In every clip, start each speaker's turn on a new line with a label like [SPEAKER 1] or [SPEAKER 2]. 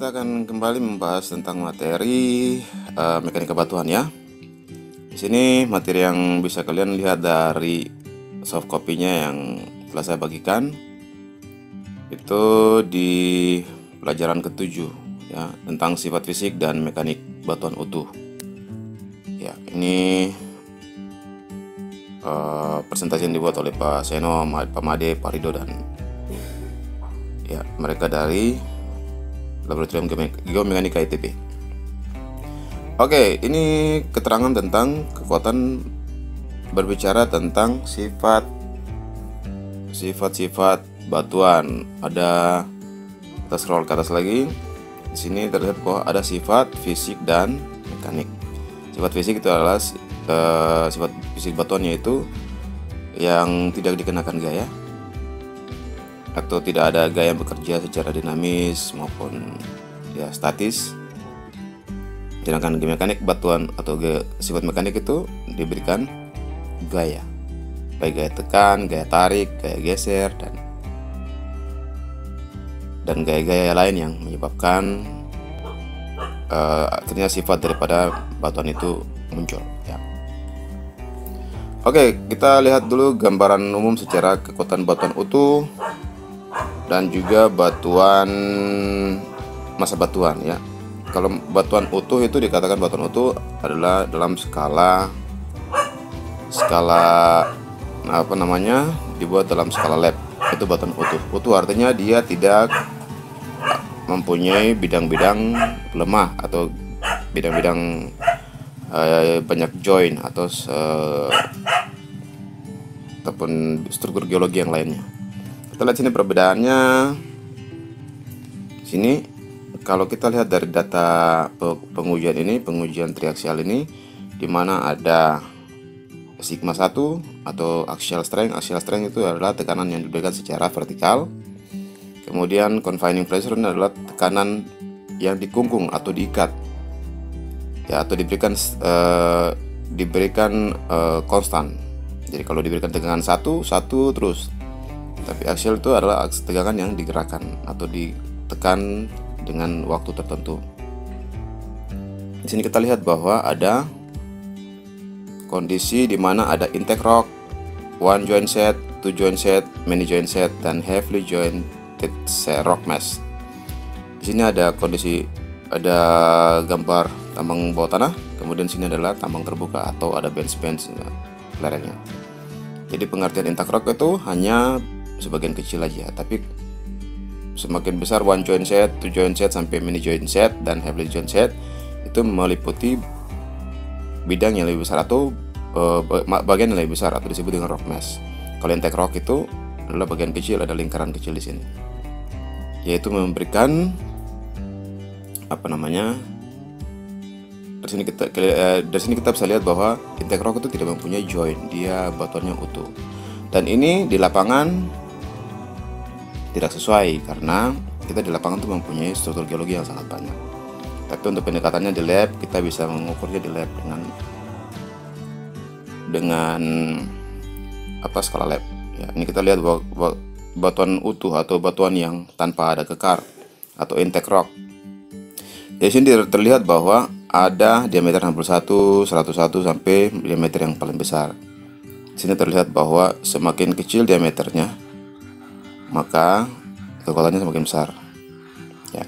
[SPEAKER 1] kita akan kembali membahas tentang materi mekanika batuan ya. Di sini materi yang bisa kalian lihat dari soft copy-nya yang telah saya bagikan itu di pelajaran ke-7 ya, tentang sifat fisik dan mekanik batuan utuh. Ya, ini presentasi yang dibuat oleh Pak Seno, Pak Made, Pak Rido, dan ya, mereka dari Laboratorium Geomekanika ITB. Oke, ini keterangan tentang kekuatan, berbicara tentang sifat-sifat batuan. Ada, kita scroll ke atas lagi. Di sini terlihat bahwa ada sifat fisik dan mekanik. Sifat fisik itu adalah sifat fisik batuan, yaitu yang tidak dikenakan gaya atau tidak ada gaya yang bekerja secara dinamis maupun ya statis. Sedangkan mekanik batuan atau sifat mekanik itu diberikan gaya, baik gaya tekan, gaya tarik, gaya geser, dan gaya-gaya lain yang menyebabkan akhirnya sifat daripada batuan itu muncul ya. Oke, kita lihat dulu gambaran umum secara kekuatan batuan utuh dan juga batuan masa batuan ya. Kalau batuan utuh itu dikatakan batuan utuh adalah dalam skala apa namanya, dibuat dalam skala lab. Itu batuan utuh. Utuh artinya dia tidak mempunyai bidang-bidang lemah atau bidang-bidang banyak join ataupun struktur geologi yang lainnya. Kita lihat sini perbedaannya. Sini kalau kita lihat dari data pengujian ini, pengujian triaksial ini, di mana ada sigma 1 atau axial strength. Axial strength itu adalah tekanan yang diberikan secara vertikal. Kemudian confining pressure adalah tekanan yang dikungkung atau diikat ya, atau diberikan konstan. Jadi kalau diberikan tegangan satu terus. Tapi axial itu adalah tegangan yang digerakkan atau ditekan dengan waktu tertentu. Di sini kita lihat bahwa ada kondisi di mana ada intake rock, one joint set, two joint set, many joint set, dan heavily jointed rock mass. Di sini ada kondisi, ada gambar tambang bawah tanah, kemudian sini adalah tambang terbuka atau ada bench lerengnya. Jadi pengertian intake rock itu hanya sebagian kecil aja, tapi semakin besar one joint set, two joint set, sampai many joint set dan heavily joint set itu meliputi bidang yang lebih besar atau bagian yang lebih besar atau disebut dengan rock mass. Kalau intake rock itu adalah bagian kecil, ada lingkaran kecil di sini, yaitu memberikan apa namanya. Dari sini kita bisa lihat bahwa intake rock itu tidak mempunyai joint, dia batuannya utuh. Dan ini di lapangan tidak sesuai karena kita di lapangan tuh mempunyai struktur geologi yang sangat banyak. Tapi untuk pendekatannya di lab, kita bisa mengukurnya di lab dengan skala lab. Ya, ini kita lihat bahwa batuan utuh atau batuan yang tanpa ada kekar atau intake rock. Di sini terlihat bahwa ada diameter 61, 101 sampai diameter yang paling besar. Di sini terlihat bahwa semakin kecil diameternya, maka kekuatannya semakin besar. Ya.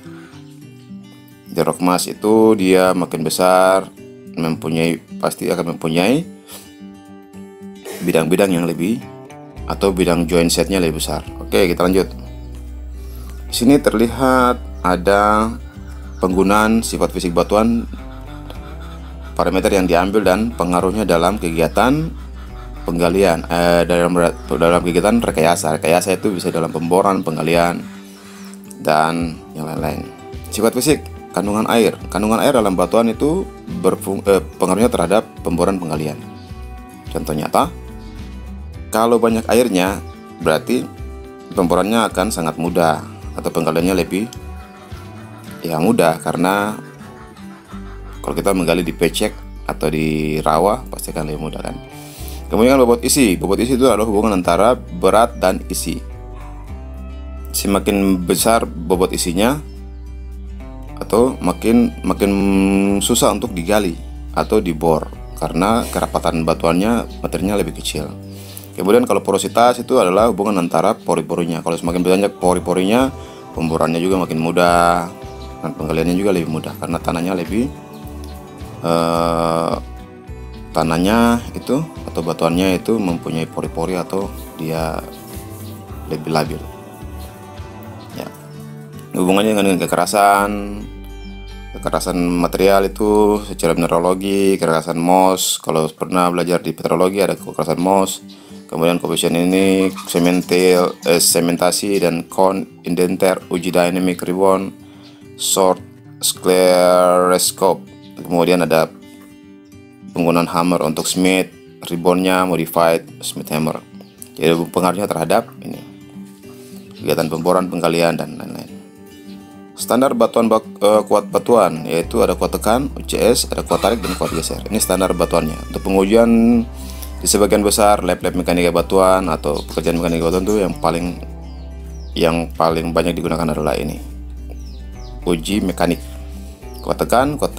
[SPEAKER 1] Di rock mass itu dia makin besar, pasti akan mempunyai bidang-bidang yang lebih atau bidang joint setnya lebih besar. Oke, kita lanjut. Di sini terlihat ada penggunaan sifat fisik batuan, parameter yang diambil dan pengaruhnya dalam kegiatan penggalian, dalam kegiatan rekayasa. Rekayasa itu bisa dalam pemboran, penggalian, dan yang lain-lain. Sifat fisik kandungan air. Kandungan air dalam batuan itu pengaruhnya terhadap pemboran, penggalian. Contoh nyata, kalau banyak airnya berarti pemborannya akan sangat mudah atau penggaliannya lebih mudah, karena kalau kita menggali di pecek atau di rawa pasti akan lebih mudah kan. Kemudian bobot isi. Bobot isi itu adalah hubungan antara berat dan isi. Semakin besar bobot isinya, atau makin susah untuk digali atau dibor karena kerapatan batuannya materinya lebih kecil. Kemudian kalau porositas itu adalah hubungan antara pori-porinya. Kalau semakin banyak pori-porinya, pemborannya juga makin mudah dan penggaliannya juga lebih mudah karena tanahnya itu atau batuannya itu mempunyai pori-pori atau dia lebih labil. Ya. Hubungannya dengan kekerasan material itu secara mineralogi, kekerasan Mohs. Kalau pernah belajar di petrologi ada kekerasan Mohs. Kemudian koefisien ini sementasi dan cone indenter, uji dynamic rebound, short scleroscope. Kemudian ada penggunaan hammer untuk Smith, reboundnya modified Smith hammer. Jadi pengaruhnya terhadap ini kegiatan pemboran, penggalian dan lain-lain. Standar batuan kuat batuan yaitu ada kuat tekan, UCS, ada kuat tarik dan kuat geser. Ini standar batuannya. Untuk pengujian di sebagian besar lab mekanika batuan atau pekerjaan mekanika batuan itu yang paling banyak digunakan adalah ini. Uji mekanik. Kuat tekan, kuat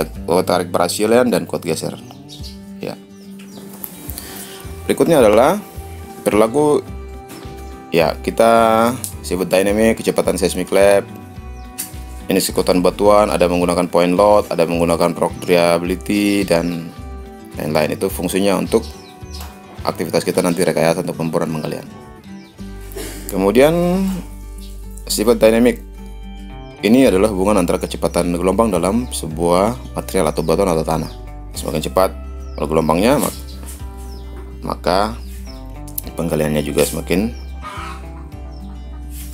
[SPEAKER 1] tarik Brazilian dan kuat geser. Ya. Berikutnya adalah perilaku ya kita sebut dynamic, kecepatan seismic lab. Ini sekutan batuan, ada menggunakan point load, ada menggunakan rock variability dan lain-lain. Itu fungsinya untuk aktivitas kita nanti rekayasa untuk pemboran penggalian. Kemudian sifat dynamic ini adalah hubungan antara kecepatan gelombang dalam sebuah material atau batuan atau tanah. Semakin cepat kalau gelombangnya, maka penggaliannya juga semakin,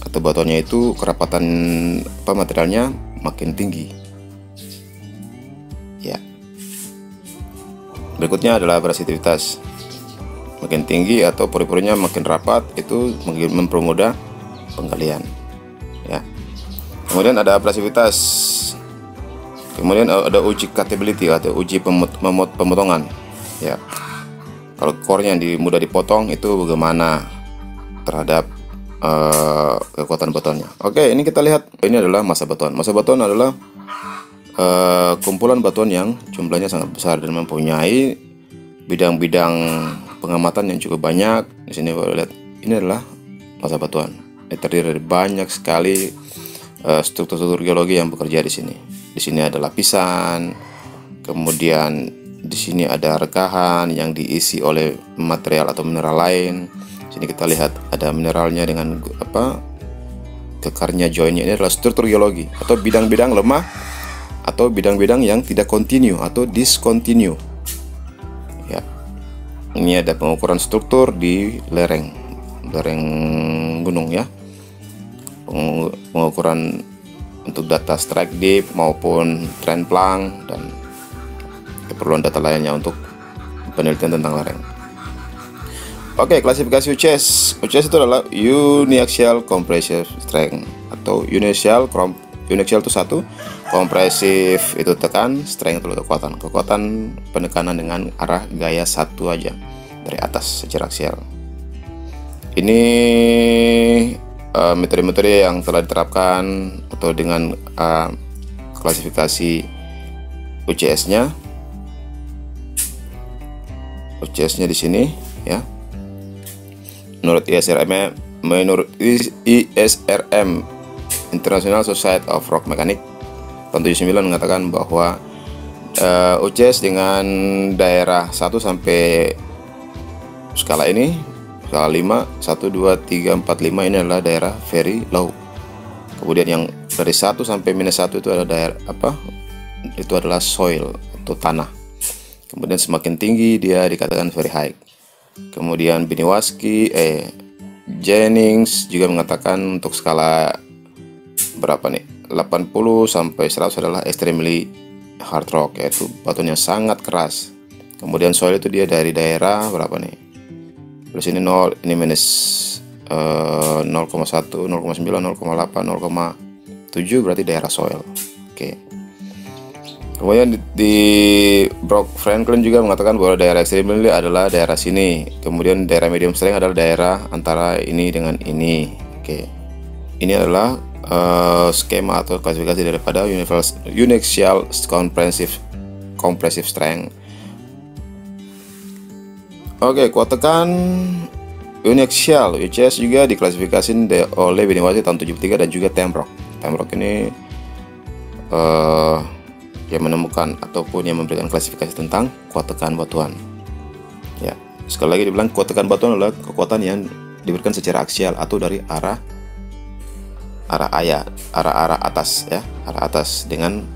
[SPEAKER 1] atau batuannya itu kerapatan materialnya makin tinggi. Ya. Berikutnya adalah abrasivitas. Makin tinggi atau pori-porinya makin rapat itu mempermudah penggalian. Ya. Kemudian ada abrasivitas. Kemudian ada uji cuttability atau uji pemotongan. Ya. Kalau core-nya mudah dipotong itu bagaimana terhadap kekuatan batuannya. Oke, ini kita lihat. Ini adalah massa batuan. Massa batuan adalah kumpulan batuan yang jumlahnya sangat besar dan mempunyai bidang-bidang pengamatan yang cukup banyak. Di sini boleh lihat. Ini adalah massa batuan. Ini terdiri dari banyak sekali struktur-struktur geologi yang bekerja di sini. Di sini ada lapisan. Kemudian di sini ada rekahan yang diisi oleh material atau mineral lain. Sini kita lihat ada mineralnya dengan kekarnya joinnya. Ini adalah struktur geologi atau bidang-bidang lemah atau bidang-bidang yang tidak kontinu atau discontinue. Ya. Ini ada pengukuran struktur di lereng gunung ya. Pengukuran untuk data strike depth maupun trend plunk dan keperluan data lainnya untuk penelitian tentang lereng. Oke, klasifikasi UCS. UCS itu adalah Uniaxial Compressive Strength atau Uniaxial itu satu, kompresif itu tekan, strength itu kekuatan penekanan dengan arah gaya satu aja dari atas secara aksial. Ini metode-metode yang telah diterapkan atau dengan klasifikasi UCS-nya. UCS-nya di sini ya. Menurut ISRM International Society of Rock Mechanics tahun 79 mengatakan bahwa UCS dengan daerah 1 sampai skala ini, skala 5, 1, 2, 3, 4, 5 ini adalah daerah very low. Kemudian yang dari 1 sampai -1 itu adalah daerah itu adalah soil atau tanah. Kemudian semakin tinggi dia dikatakan very high. Kemudian Biniewski, Jennings juga mengatakan untuk skala berapa nih? 80 sampai 100 adalah extremely hard rock, yaitu batuannya sangat keras. Kemudian soil itu dia dari daerah berapa nih? Terus ini 0, ini minus 0,1, 0,9, 0,8, 0,7 berarti daerah soil. Oke. Kemudian di Brock Franklin juga mengatakan bahwa daerah extremely adalah daerah sini. Kemudian daerah medium strength adalah daerah antara ini dengan ini. Oke. Ini adalah skema atau klasifikasi daripada Universal Compressive Strength. Oke, kuat tekan Uniaxial, which juga diklasifikasi oleh Beniwasi tahun 73 dan juga Temrock. Temrock ini yang menemukan ataupun yang memberikan klasifikasi tentang kuat tekan batuan. Ya, sekali lagi dibilang kuat tekan batuan adalah kekuatan yang diberikan secara aksial atau dari arah atas ya, arah atas dengan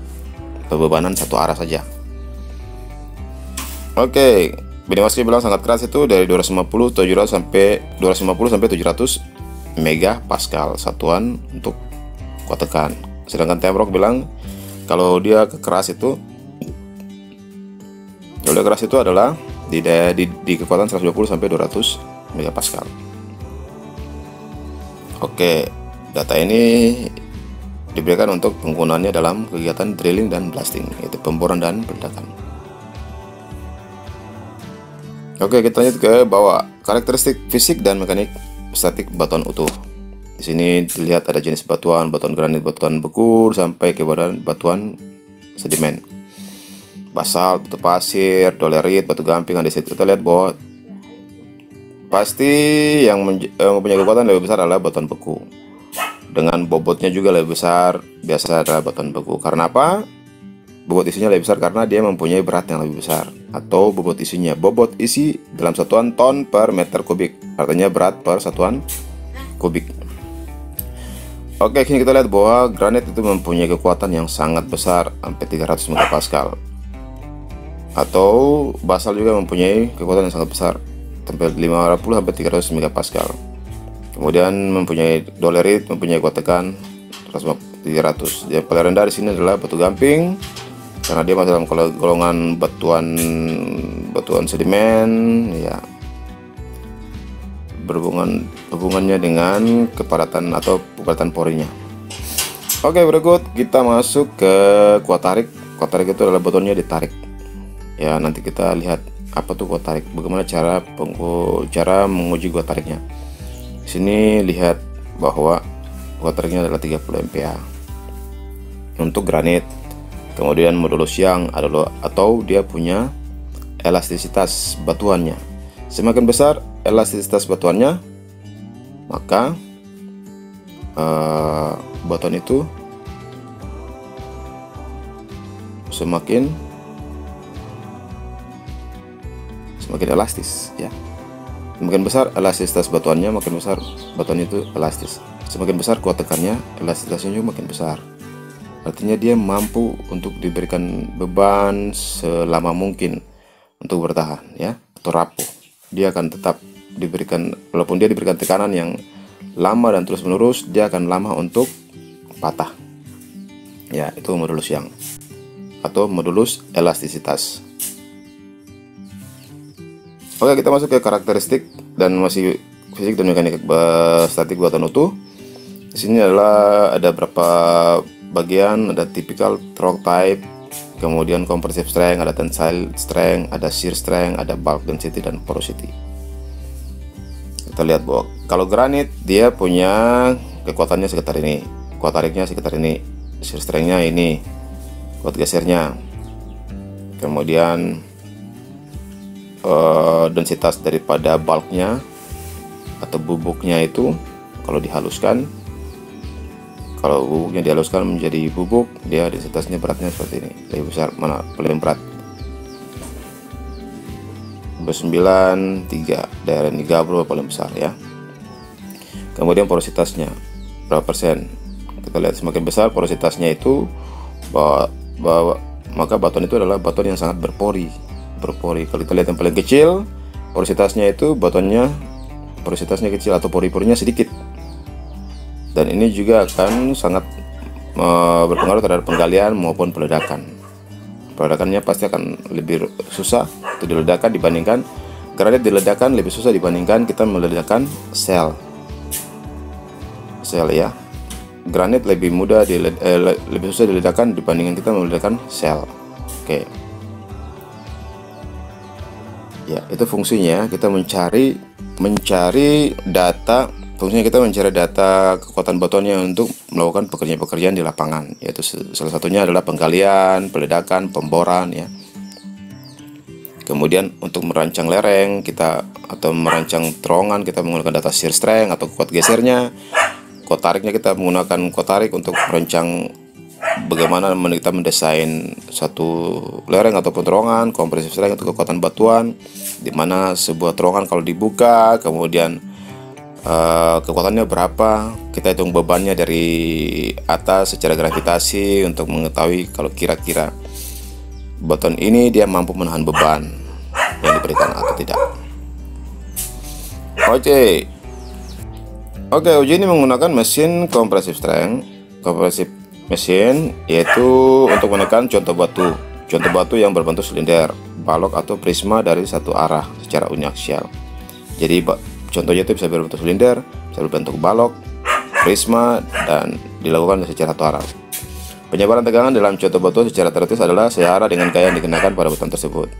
[SPEAKER 1] bebanan satu arah saja. Oke, Beniwasi bilang sangat keras itu dari 250 sampai 700 megapascal satuan untuk kuat tekan. Sedangkan Temrock bilang kalau dia keras itu adalah di kekuatan 120 sampai 200 megapascal. Oke, data ini diberikan untuk penggunaannya dalam kegiatan drilling dan blasting, yaitu pemboran dan peledakan. Oke, kita lanjut ke bawah. Karakteristik fisik dan mekanik statik batuan utuh. Di sini dilihat ada jenis batuan granit, batuan beku, sampai ke batuan sedimen. Basalt, batu pasir, dolerit, batu gamping. Di situ kita lihat bahwa pasti yang mempunyai kekuatan lebih besar adalah batuan beku. Dengan bobotnya juga lebih besar, biasa adalah batuan beku. Karena apa? Bobot isinya lebih besar karena dia mempunyai berat yang lebih besar. Atau bobot isinya, bobot isi dalam satuan ton per meter kubik, artinya berat per satuan kubik. Oke, kini kita lihat bahwa granit itu mempunyai kekuatan yang sangat besar, sampai 300 megapascal. Atau basal juga mempunyai kekuatan yang sangat besar, sampai 50 sampai 300 megapascal. Kemudian mempunyai dolerit, mempunyai kuat tekan 300. Yang paling rendah di sini adalah batu gamping, karena dia masih dalam golongan batuan sedimen, ya, hubungannya dengan kepadatan atau kepadatan porinya. Oke, berikut kita masuk ke kuat tarik. Kuat tarik itu adalah batuannya ditarik. Ya, nanti kita lihat apa tuh kuat tarik, bagaimana cara menguji kuat tariknya. Di sini lihat bahwa kuat tariknya adalah 30 MPa untuk granit. Kemudian modulus yang atau dia punya elastisitas batuannya. Semakin besar elastisitas batuannya, maka batuan itu semakin elastis, ya. Semakin besar elastisitas batuannya, makin besar batuan itu elastis. Semakin besar kuat tekannya, elastisitasnya juga makin besar. Artinya dia mampu untuk diberikan beban selama mungkin untuk bertahan, ya, atau rapuh. Dia akan tetap diberikan, walaupun dia diberikan tekanan yang lama dan terus menerus, dia akan lama untuk patah. Ya, itu modulus yang atau modulus elastisitas. Oke, kita masuk ke karakteristik dan masih fisik dan mekanik statik batuan utuh. Di sini ada berapa bagian, ada typical rock type, kemudian compressive strength, ada tensile strength, ada shear strength, ada bulk density dan porosity. Kita lihat bahwa kalau granit dia punya kekuatannya sekitar ini, kuat tariknya sekitar ini, shear strengthnya ini, kuat gesernya, kemudian densitas daripada bulknya atau bubuknya itu kalau dihaluskan. Kalau bubuknya dihaluskan menjadi bubuk, dia densitasnya beratnya seperti ini. Lebih besar mana paling berat? 93, daerah ini gabro paling besar, ya. Kemudian porositasnya berapa persen? Kita lihat semakin besar porositasnya itu, maka batuan itu adalah batuan yang sangat berpori. Kalau kita lihat yang paling kecil, porositasnya itu batuannya porositasnya kecil atau pori-porinya sedikit. Dan ini juga akan sangat berpengaruh terhadap penggalian maupun peledakan. Peledakannya pasti akan lebih susah itu diledakkan dibandingkan granit. Diledakkan lebih susah dibandingkan kita meledakkan sel, ya. Granit lebih mudah lebih susah diledakkan dibandingkan kita meledakkan sel. Oke. Ya, itu fungsinya kita mencari data fungsinya kita mencari data kekuatan batuannya untuk melakukan pekerjaan-pekerjaan di lapangan, yaitu salah satunya adalah penggalian, peledakan, pemboran ya. Kemudian untuk merancang lereng kita atau merancang terowongan kita menggunakan data shear strength atau kuat gesernya. Kuat tariknya kita menggunakan kuat tarik untuk merancang bagaimana kita mendesain satu lereng ataupun terowongan. Kompresif strength untuk kekuatan batuan, di mana sebuah terowongan kalau dibuka kemudian kekuatannya berapa, kita hitung bebannya dari atas secara gravitasi untuk mengetahui kalau kira-kira batuan ini dia mampu menahan beban yang diberikan atau tidak. Oke, uji ini menggunakan mesin compressive strength, compressive mesin, yaitu untuk menekan contoh batu yang berbentuk silinder, balok atau prisma dari satu arah secara uniaksial. Jadi contohnya itu bisa berbentuk silinder, bisa berbentuk balok, prisma, dan dilakukan secara satu arah. Penyebaran tegangan dalam contoh batu secara teoritis adalah searah dengan gaya yang dikenakan pada batuan tersebut.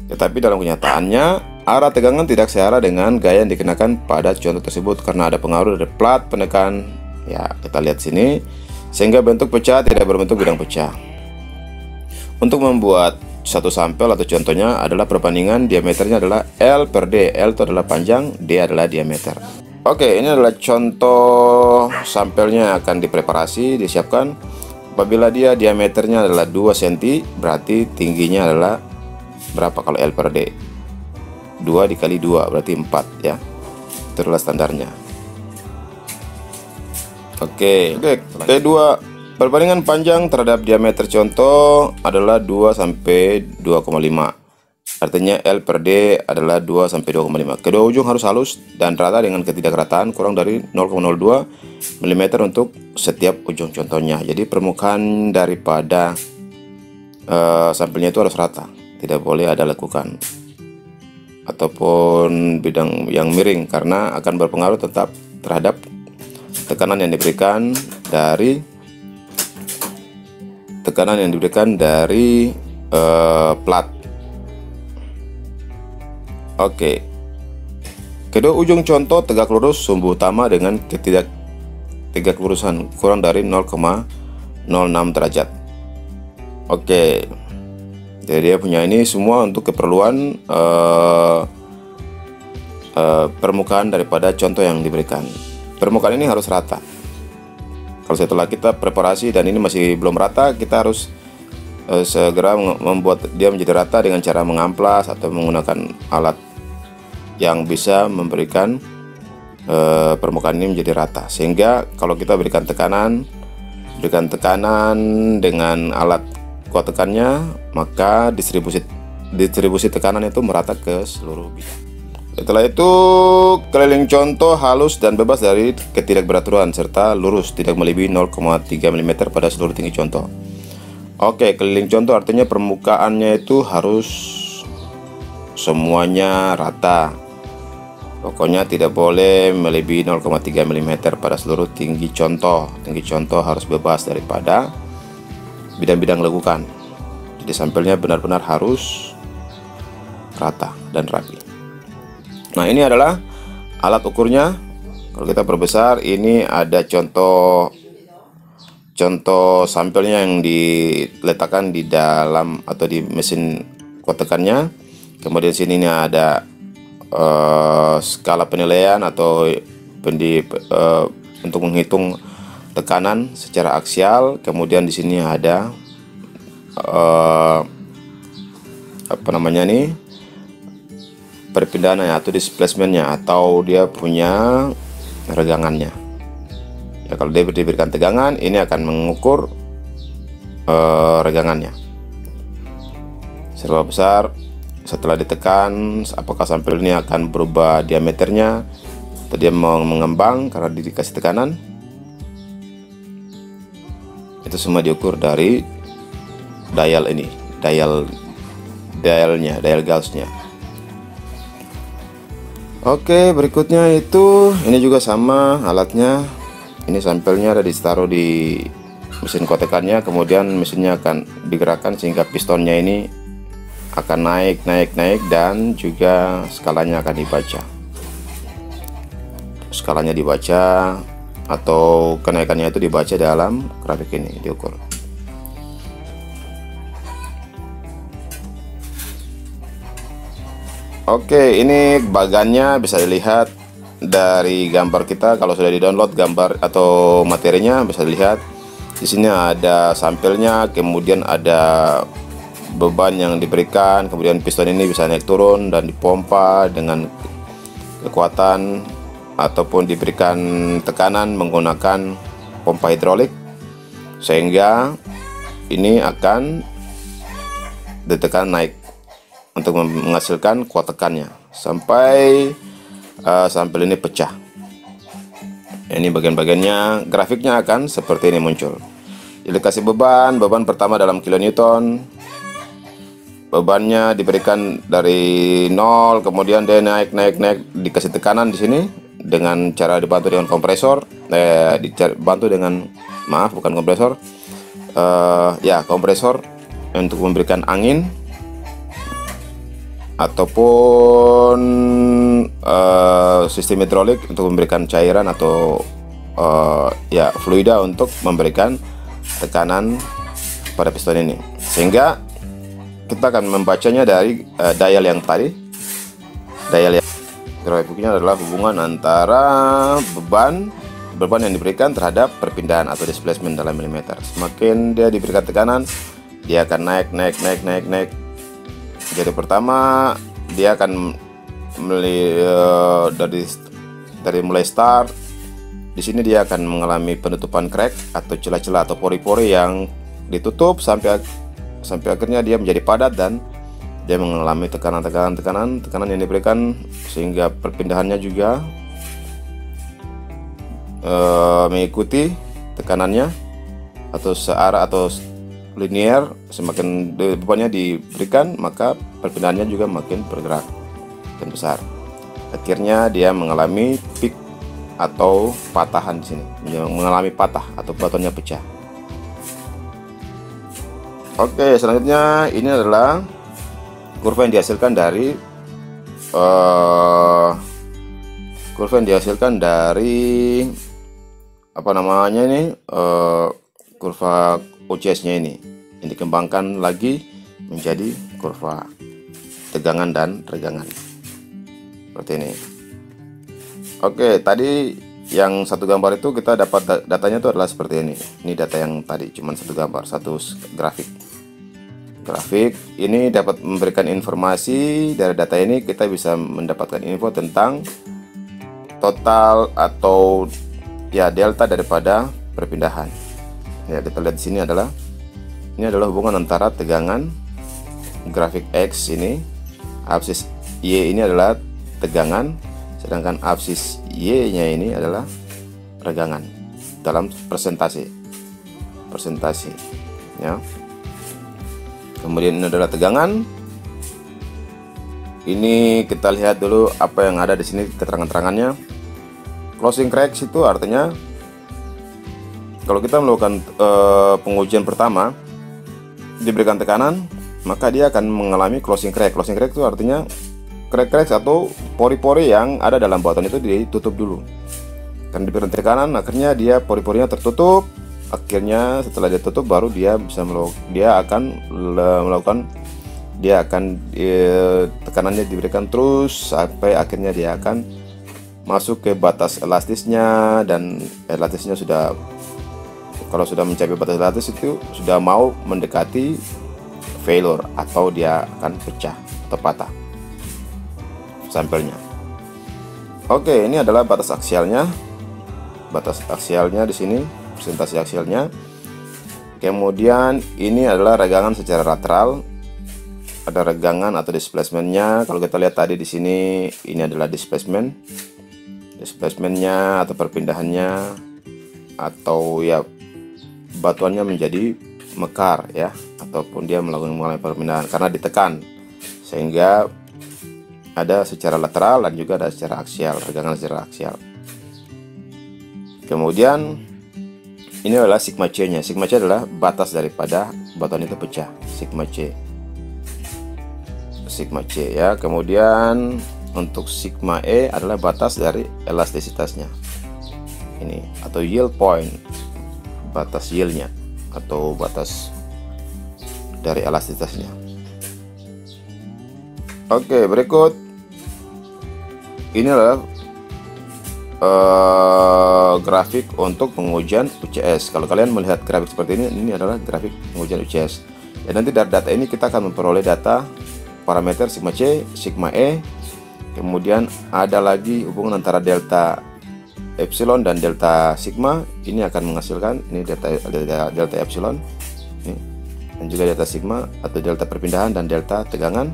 [SPEAKER 1] Tetapi dalam kenyataannya, arah tegangan tidak searah dengan gaya yang dikenakan pada contoh tersebut karena ada pengaruh dari plat penekan. Ya, kita lihat sini, sehingga bentuk pecah tidak berbentuk bidang pecah. Untuk membuat satu sampel atau contohnya adalah perbandingan diameternya adalah L per D. L itu adalah panjang, D adalah diameter. Oke, ini adalah contoh sampelnya akan dipreparasi, disiapkan. Apabila dia diameternya adalah 2 cm, berarti tingginya adalah berapa kalau L per D? 2 dikali 2 berarti 4 ya. Itu adalah standarnya. Oke, kedua, perbandingan panjang terhadap diameter contoh adalah 2 sampai 2,5. Artinya L per D adalah 2 sampai 2,5. Kedua ujung harus halus dan rata dengan ketidakrataan kurang dari 0,02 mm untuk setiap ujung contohnya. Jadi permukaan daripada sampelnya itu harus rata, tidak boleh ada lekukan ataupun bidang yang miring karena akan berpengaruh tetap terhadap tekanan yang diberikan dari plat. Oke. Kedua ujung contoh tegak lurus sumbu utama dengan tegak lurusan kurang dari 0,06 derajat. Oke. Jadi dia punya ini semua untuk keperluan permukaan daripada contoh yang diberikan. Permukaan ini harus rata. Kalau setelah kita preparasi dan ini masih belum rata, kita harus segera membuat dia menjadi rata dengan cara mengamplas atau menggunakan alat yang bisa memberikan permukaan ini menjadi rata. Sehingga kalau kita berikan tekanan dengan alat kuat tekannya, maka distribusi tekanan itu merata ke seluruh bidang. Setelah itu, keliling contoh halus dan bebas dari ketidakberaturan serta lurus tidak melebihi 0,3 mm pada seluruh tinggi contoh. Oke, keliling contoh artinya permukaannya itu harus semuanya rata. Pokoknya tidak boleh melebihi 0,3 mm pada seluruh tinggi contoh. Tinggi contoh harus bebas daripada bidang-bidang lekukan. Jadi sampelnya benar-benar harus rata dan rapi. Nah, ini adalah alat ukurnya. Kalau kita perbesar, ini ada contoh sampelnya yang diletakkan di dalam atau di mesin kuat tekannya. Kemudian sini ini ada skala penilaian atau untuk menghitung tekanan secara aksial. Kemudian di sini ada perpindahannya atau displacementnya, atau dia punya regangannya. Ya, kalau dia diberikan tegangan, ini akan mengukur regangannya. Seberapa besar setelah ditekan, apakah sampel ini akan berubah diameternya atau dia mau mengembang karena dikasih tekanan. Itu semua diukur dari dial ini, dial gauge-nya. Oke, berikutnya ini juga sama alatnya. Ini sampelnya ada ditaruh di mesin kuat tekannya, kemudian mesinnya akan digerakkan sehingga pistonnya ini akan naik dan juga skalanya akan dibaca. skalanya dibaca atau kenaikannya itu dibaca dalam grafik ini, diukur. Oke, ini bagannya bisa dilihat dari gambar kita. Kalau sudah di-download gambar atau materinya bisa dilihat. Di sini ada sampelnya, kemudian ada beban yang diberikan, kemudian piston ini bisa naik turun dan dipompa dengan kekuatan ataupun diberikan tekanan menggunakan pompa hidrolik, sehingga ini akan ditekan naik untuk menghasilkan kuat tekannya sampai sampel ini pecah. Ini bagian-bagiannya, grafiknya akan seperti ini muncul. Dikasih beban pertama dalam kilonewton. Bebannya diberikan dari 0, kemudian dia naik, dikasih tekanan di sini dengan cara dibantu dengan kompresor, dibantu dengan, maaf bukan kompresor, ya kompresor untuk memberikan angin ataupun sistem hidrolik untuk memberikan cairan atau ya fluida untuk memberikan tekanan pada piston ini, sehingga kita akan membacanya dari dial yang tadi. Dial yang grafiknya adalah hubungan antara beban yang diberikan terhadap perpindahan atau displacement dalam milimeter. Semakin dia diberikan tekanan, dia akan naik. Jadi pertama dia akan dari mulai start. Di sini dia akan mengalami penutupan crack atau celah-celah atau pori-pori yang ditutup sampai akhirnya dia menjadi padat dan dia mengalami tekanan yang diberikan, sehingga perpindahannya juga mengikuti tekanannya atau searah atau linear. Semakin bebannya diberikan, maka perpindahannya juga makin bergerak dan besar. Akhirnya dia mengalami peak atau patahan di sini, mengalami patah atau batuannya pecah. Oke, selanjutnya ini adalah kurva yang dihasilkan dari apa namanya ini, kurva OCS-nya ini yang dikembangkan lagi menjadi kurva tegangan dan regangan seperti ini. Oke, tadi yang satu gambar itu kita dapat datanya itu adalah seperti ini. Ini data yang tadi cuma satu gambar, satu grafik. Grafik ini dapat memberikan informasi. Dari data ini kita bisa mendapatkan info tentang total atau ya delta daripada perpindahan. Ya, kita lihat di sini adalah hubungan antara tegangan, grafik X ini, absis Y ini adalah tegangan, sedangkan absis Y-nya ini adalah regangan dalam persentase ya. Kemudian ini adalah tegangan. Ini kita lihat dulu apa yang ada di sini, keterangan-terangannya. Closing cracks itu artinya kalau kita melakukan pengujian pertama diberikan tekanan, maka dia akan mengalami closing crack. Closing crack itu artinya crack atau pori-pori yang ada dalam batuan itu ditutup dulu. Karena diberikan tekanan, akhirnya dia pori-porinya tertutup. Akhirnya setelah dia tutup, baru dia bisa tekanannya diberikan terus sampai akhirnya dia akan masuk ke batas elastisnya, dan elastisnya kalau sudah mencapai batas elastis itu sudah mau mendekati failure atau dia akan pecah atau patah sampelnya. Oke, ini adalah batas aksialnya. Batas aksialnya di sini, presentasi aksialnya. Kemudian ini adalah regangan secara lateral. Ada regangan atau displacementnya. Kalau kita lihat tadi di sini, ini adalah displacementnya atau perpindahannya, atau ya batuannya menjadi mekar ya, ataupun dia mengalami perpindahan karena ditekan, sehingga ada secara lateral dan juga ada secara aksial, regangan secara aksial. Kemudian ini adalah sigma C-nya. Sigma C adalah batas daripada batuan itu pecah, sigma C ya. Kemudian untuk sigma E adalah batas dari elastisitasnya. Ini atau yield point, batas yieldnya atau batas dari elastisitasnya. Oke, berikut ini adalah grafik untuk pengujian UCS. Kalau kalian melihat grafik seperti ini adalah grafik pengujian UCS. Dan nanti dari data ini kita akan memperoleh data parameter sigma C, sigma E. Kemudian ada lagi hubungan antara delta epsilon dan delta sigma. Ini akan menghasilkan ini delta epsilon ini, dan juga delta sigma atau delta perpindahan dan delta tegangan.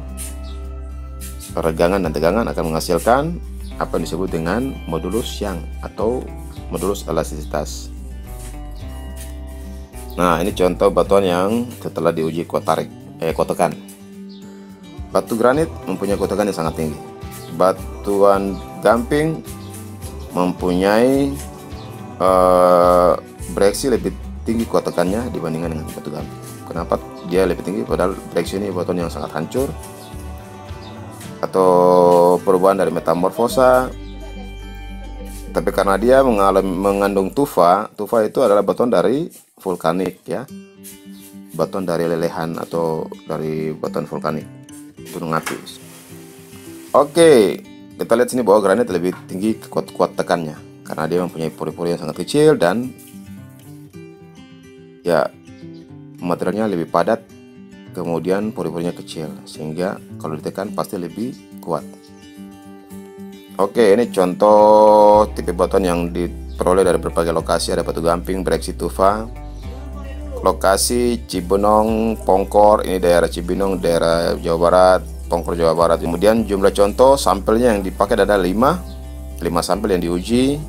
[SPEAKER 1] Regangan dan tegangan akan menghasilkan apa yang disebut dengan modulus Young atau modulus elastisitas. Nah, ini contoh batuan yang setelah diuji kuat tekan. Batu granit mempunyai kuat tekan yang sangat tinggi. Batuan gamping mempunyai bereaksi lebih tinggi kuat tekannya dibandingkan dengan batu gamping. Kenapa dia lebih tinggi? Padahal bereaksi ini batuan yang sangat hancur atau perubahan dari metamorfosa, tapi karena dia mengandung tufa itu adalah batuan dari vulkanik ya, batuan dari lelehan atau dari batuan vulkanik gunung api. Oke, kita lihat sini bahwa granit lebih tinggi kuat tekannya karena dia mempunyai pori-pori yang sangat kecil dan ya materialnya lebih padat. Kemudian pori-porinya kecil sehingga kalau ditekan pasti lebih kuat. Oke, ini contoh tipe batuan yang diperoleh dari berbagai lokasi. Ada batu gamping bereaksi tufa, lokasi Cibinong, Pongkor, ini daerah Cibinong, daerah Jawa Barat, Pongkor Jawa Barat. Kemudian jumlah contoh sampelnya yang dipakai ada 5 sampel yang diuji.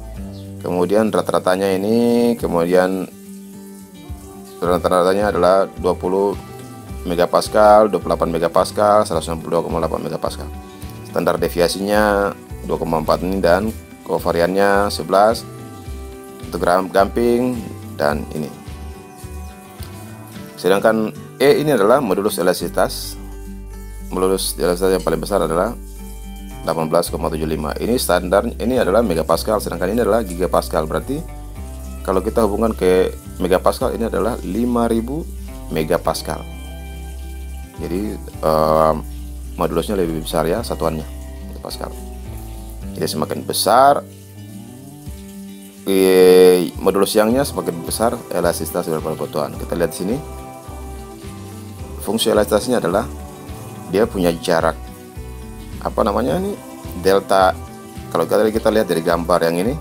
[SPEAKER 1] Kemudian rata-ratanya ini, kemudian rata-ratanya adalah 20 megapascal, 28 megapascal, 162,8 megapascal. Standar deviasinya 2,4 ini dan kovariannya 11 untuk gamping dan ini. Sedangkan E ini adalah modulus elastisitas. Modulus elastisitas yang paling besar adalah 18,75. Ini standar, ini adalah megapascal, sedangkan ini adalah gigapascal. Berarti kalau kita hubungkan ke megapascal ini adalah 5000 megapascal. Jadi modulusnya lebih besar ya satuannya, Pascal. Jadi semakin besar modulus Youngnya, semakin besar elastisitas daripada batuan. Kita lihat di sini. Fungsi elastisitasnya adalah dia punya jarak apa namanya ini delta. Kalau kita lihat dari gambar yang ini,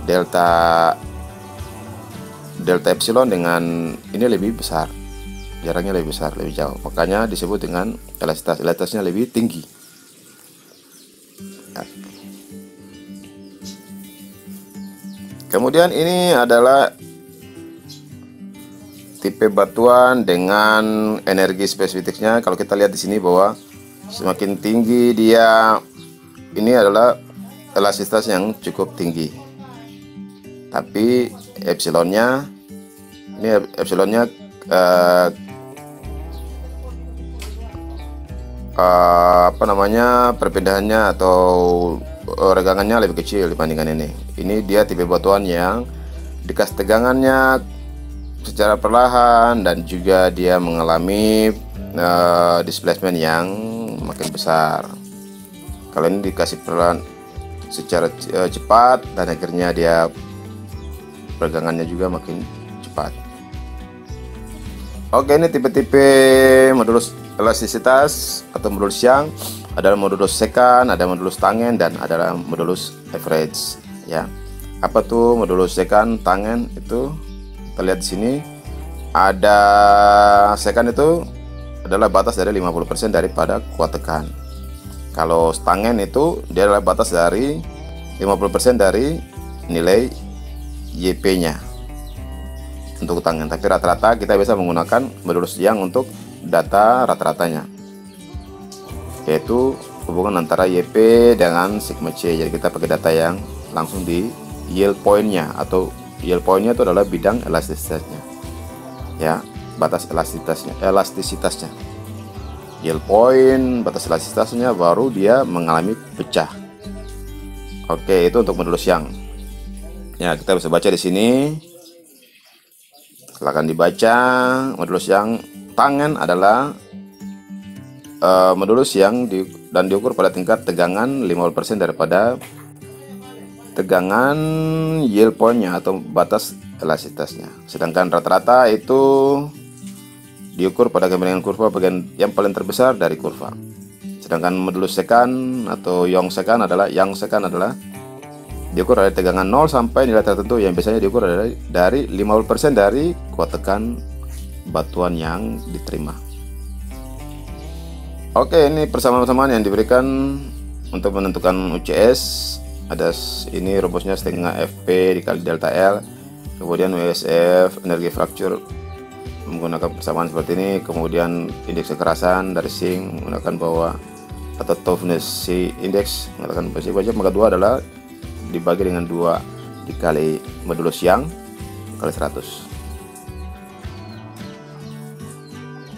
[SPEAKER 1] delta epsilon dengan ini lebih besar. Jaraknya lebih besar, lebih jauh. Makanya disebut dengan elastisitasnya lebih tinggi. Ya. Kemudian ini adalah tipe batuan dengan energi spesifiknya. Kalau kita lihat di sini bahwa semakin tinggi dia, ini adalah elastisitas yang cukup tinggi. Tapi epsilonnya, ini epsilonnya apa namanya perpindahannya atau regangannya lebih kecil dibandingkan ini. Ini dia tipe batuan yang dikasih tegangannya secara perlahan dan juga dia mengalami displacement yang makin besar. Kalau ini dikasih perlahan secara cepat dan akhirnya dia regangannya juga makin cepat. Oke, ini tipe-tipe modulus elastisitas atau modulus Young. Ada modulus secant, ada modulus Tangen, dan ada modulus average ya. Apa tuh modulus secant, Tangen? Itu kita lihat di sini. Ada secant itu adalah batas dari 50% daripada kuat tekan. Kalau Tangen itu dia adalah batas dari 50% dari nilai YP-nya untuk Tangen. Tapi rata-rata kita bisa menggunakan modulus Young untuk data rata-ratanya, yaitu hubungan antara YP dengan sigma C. Jadi kita pakai data yang langsung di yield point-nya, atau yield point-nya itu adalah bidang elastisitasnya ya, batas elastisitasnya. yield point, batas elastisitasnya, baru dia mengalami pecah. Oke, itu untuk modulus yang. Ya, kita bisa baca di sini. Silakan dibaca. Modulus yang tangen adalah modulus yang dan diukur pada tingkat tegangan 50% daripada tegangan yield point-nya atau batas elastisitasnya. Sedangkan rata-rata itu diukur pada kemiringan kurva bagian yang paling terbesar dari kurva. Sedangkan modulus secant atau Young secant adalah diukur dari tegangan 0 sampai nilai tertentu yang biasanya diukur dari 50% dari kuat tekan batuan yang diterima. Oke, ini persamaan-persamaan yang diberikan untuk menentukan UCS. Ada ini rumusnya setengah FP dikali delta L. Kemudian WSF, energi fracture menggunakan persamaan seperti ini. Kemudian indeks kekerasan dari zinc menggunakan bahwa atau toughness index mengatakan besi wajib, maka 2 adalah dibagi dengan 2 dikali modulus yang kali 100.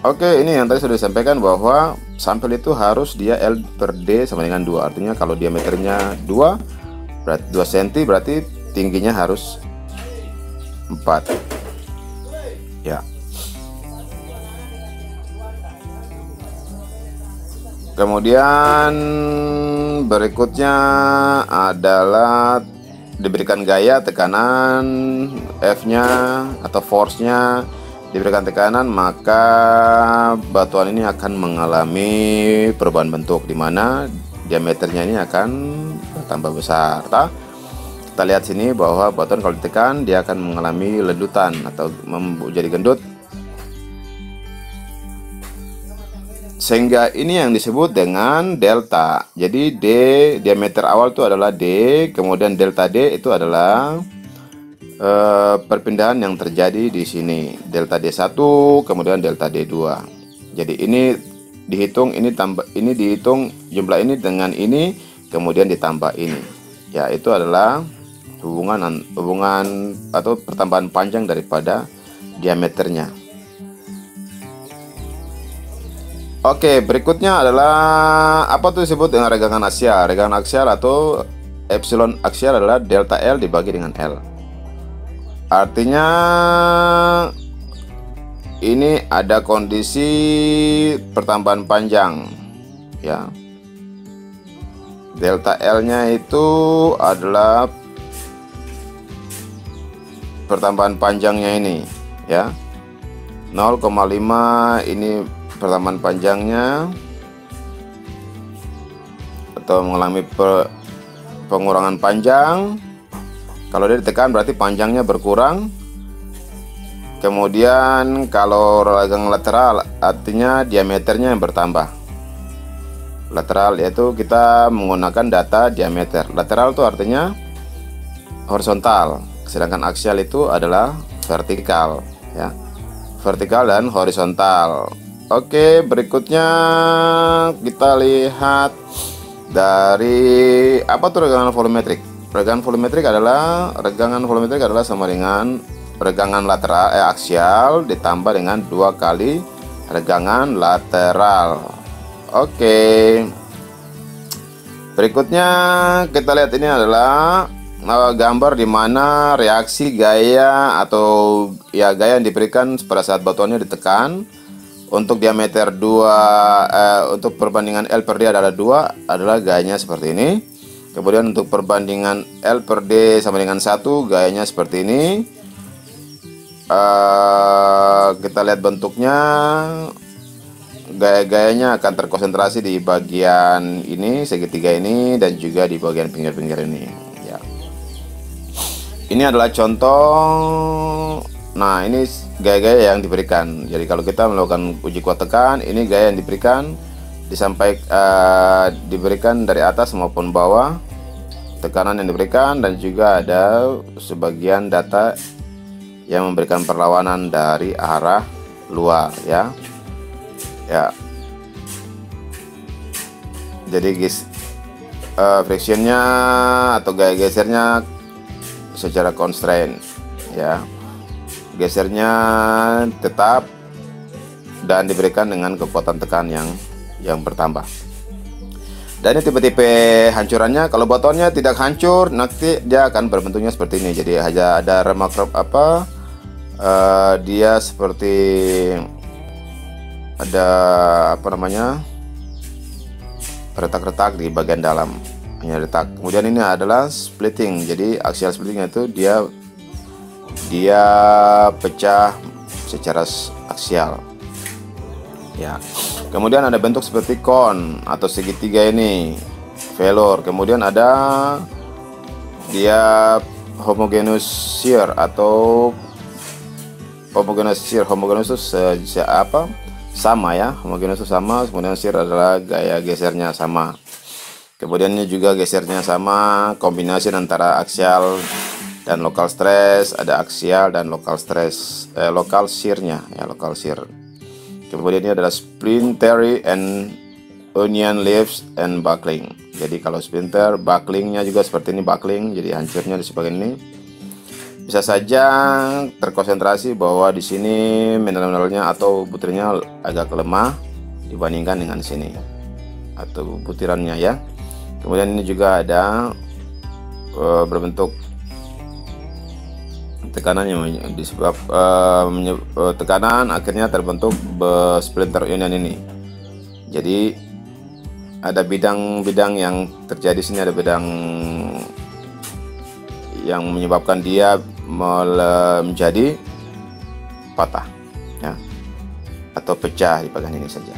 [SPEAKER 1] Oke, ini yang tadi sudah disampaikan bahwa sampel itu harus dia L per D sama dengan 2. Artinya kalau diameternya 2 berarti 2 cm, berarti tingginya harus 4. Ya. Kemudian berikutnya adalah diberikan gaya tekanan F-nya atau force-nya, diberikan tekanan, maka batuan ini akan mengalami perubahan bentuk, di mana diameternya ini akan bertambah besar. Kita lihat sini bahwa batuan kalau ditekan dia akan mengalami ledutan atau menjadi gendut, sehingga ini yang disebut dengan delta. Jadi D, diameter awal itu adalah D, kemudian delta D itu adalah perpindahan yang terjadi di sini, delta D1 kemudian delta D2. Jadi ini dihitung, ini dihitung jumlah ini dengan ini, kemudian ditambah ini. Ya, itu adalah hubungan atau pertambahan panjang daripada diameternya. Oke, berikutnya adalah apa tuh disebut dengan regangan aksial. Regangan aksial atau epsilon aksial adalah delta L dibagi dengan L. Artinya ini ada kondisi pertambahan panjang, ya. Delta L-nya itu adalah pertambahan panjangnya ini, ya. 0,5 ini pertambahan panjangnya atau mengalami pengurangan panjang. Kalau dia ditekan berarti panjangnya berkurang. Kemudian kalau regang lateral artinya diameternya yang bertambah. Lateral yaitu kita menggunakan data diameter. Lateral itu artinya horizontal, sedangkan aksial itu adalah vertikal, ya. Vertikal dan horizontal. Oke, berikutnya kita lihat dari apa tuh regangan volumetrik. Regangan volumetrik adalah sama dengan regangan lateral aksial ditambah dengan 2 kali regangan lateral. Oke. Berikutnya kita lihat ini adalah gambar di mana reaksi gaya atau ya gaya yang diberikan pada saat batuannya ditekan. Untuk diameter 2 untuk perbandingan L per D adalah 2, adalah gayanya seperti ini. Kemudian untuk perbandingan L per D sama dengan 1, gayanya seperti ini. Kita lihat bentuknya, gaya-gayanya akan terkonsentrasi di bagian ini, segitiga ini, dan juga di bagian pinggir-pinggir ini, ya. Ini adalah contoh. Nah, ini gaya-gaya yang diberikan. Jadi kalau kita melakukan uji kuat tekan, ini gaya yang diberikan, diberikan dari atas maupun bawah, tekanan yang diberikan, dan juga ada sebagian data yang memberikan perlawanan dari arah luar, ya. Ya. Jadi frictionnya atau gaya gesernya secara constraint, ya. Gesernya tetap dan diberikan dengan kekuatan tekan yang yang bertambah. Dan ini tipe-tipe hancurannya. Kalau botonnya tidak hancur, nanti dia akan berbentuknya seperti ini. Jadi hanya ada remak dia seperti ada retak-retak di bagian dalam, hanya retak. Kemudian ini adalah splitting. Jadi axial splittingnya itu dia pecah secara aksial. Ya. Kemudian ada bentuk seperti cone atau segitiga ini, velour. Kemudian ada dia homogeneous shear atau homogeneous shear. Homogeneous itu sama ya. Homogeneous itu sama. Kemudian shear adalah gaya gesernya sama. Kemudian ini juga gesernya sama. Kombinasi antara aksial dan local stress. Ada aksial dan local stress. Local shear-nya ya, local shear. Kemudian ini adalah splintery and onion leaves and buckling. Jadi kalau splinter, bucklingnya juga seperti ini, buckling. Jadi hancurnya di sebagian ini. Bisa saja terkonsentrasi bahwa di sini mineral-mineralnya atau butirnya agak lemah dibandingkan dengan sini atau butirannya ya. Kemudian ini juga ada berbentuk tekanannya disebab tekanan akhirnya terbentuk splinter onion ini. Jadi ada bidang-bidang yang terjadi sini, ada bidang yang menyebabkan dia menjadi patah ya, atau pecah di bagian ini saja.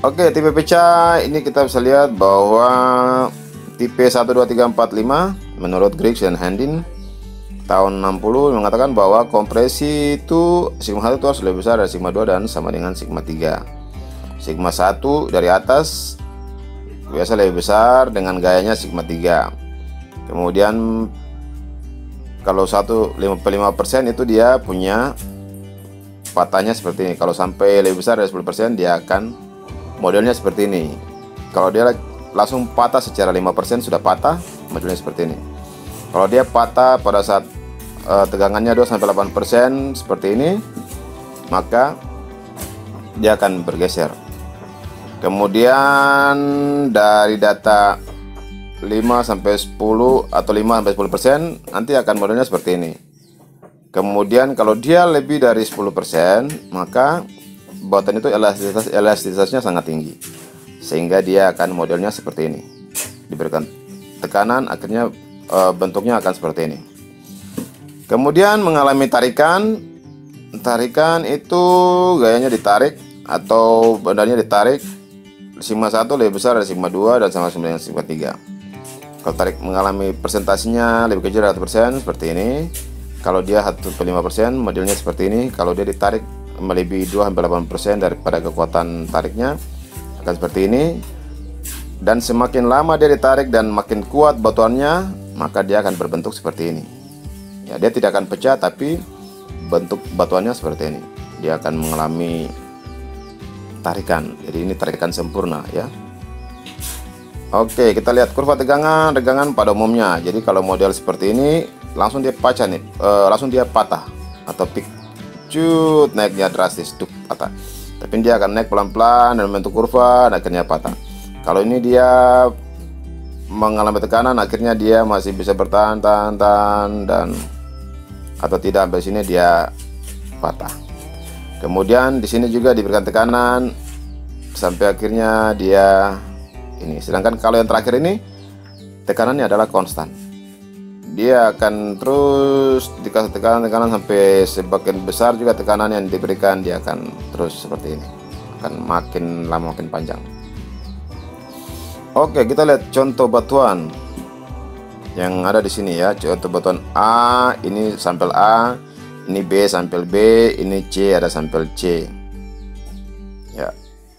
[SPEAKER 1] Oke, tipe pecah ini kita bisa lihat bahwa tipe 1, 2, 3, 4, 5 menurut Griggs dan Handin tahun 60 mengatakan bahwa kompresi itu sigma 1 itu harus lebih besar dari sigma 2 dan sama dengan sigma 3. Sigma 1 dari atas biasa lebih besar dengan gayanya sigma 3. Kemudian kalau 55% itu dia punya patahnya seperti ini. Kalau sampai lebih besar dari 10% dia akan modelnya seperti ini. Kalau dia langsung patah secara 5% sudah patah, modelnya seperti ini. Kalau dia patah pada saat tegangannya 2-8% seperti ini, maka dia akan bergeser. Kemudian dari data 5-10 atau 5-10% nanti akan modelnya seperti ini. Kemudian kalau dia lebih dari 10%, maka boton itu elastisitasnya sangat tinggi, sehingga dia akan modelnya seperti ini. Diberikan tekanan, akhirnya bentuknya akan seperti ini. Kemudian mengalami tarikan itu gayanya ditarik atau bandarnya ditarik. Sigma 1 lebih besar dari sigma 2 dan sama dengan sigma 3. Kalau tarik mengalami persentasinya lebih kecil dari 1% seperti ini. Kalau dia 1/5%, modelnya seperti ini. Kalau dia ditarik melebihi 2-8% daripada kekuatan tariknya, akan seperti ini. Dan semakin lama dia ditarik dan makin kuat batuannya, maka dia akan berbentuk seperti ini. Ya, dia tidak akan pecah, tapi bentuk batuannya seperti ini. Dia akan mengalami tarikan. Jadi ini tarikan sempurna ya. Oke, kita lihat kurva tegangan pada umumnya. Jadi kalau model seperti ini langsung dia pecah nih, langsung dia patah atau peak, naiknya drastis, patah. Tapi dia akan naik pelan-pelan dan membentuk kurva dan akhirnya patah. Kalau ini dia mengalami tekanan, akhirnya dia masih bisa bertahan dan atau tidak, sampai sini dia patah. Kemudian di sini juga diberikan tekanan sampai akhirnya dia ini. Sedangkan kalau yang terakhir ini tekanannya adalah konstan. Dia akan terus dikasih tekanan sampai sebagian besar juga tekanan yang diberikan, dia akan terus seperti ini. Akan makin lama makin panjang. Oke, kita lihat contoh batuan yang ada di sini ya. Contoh batuan A, ini sampel A, ini B sampel B, ini C ada sampel C. Ya,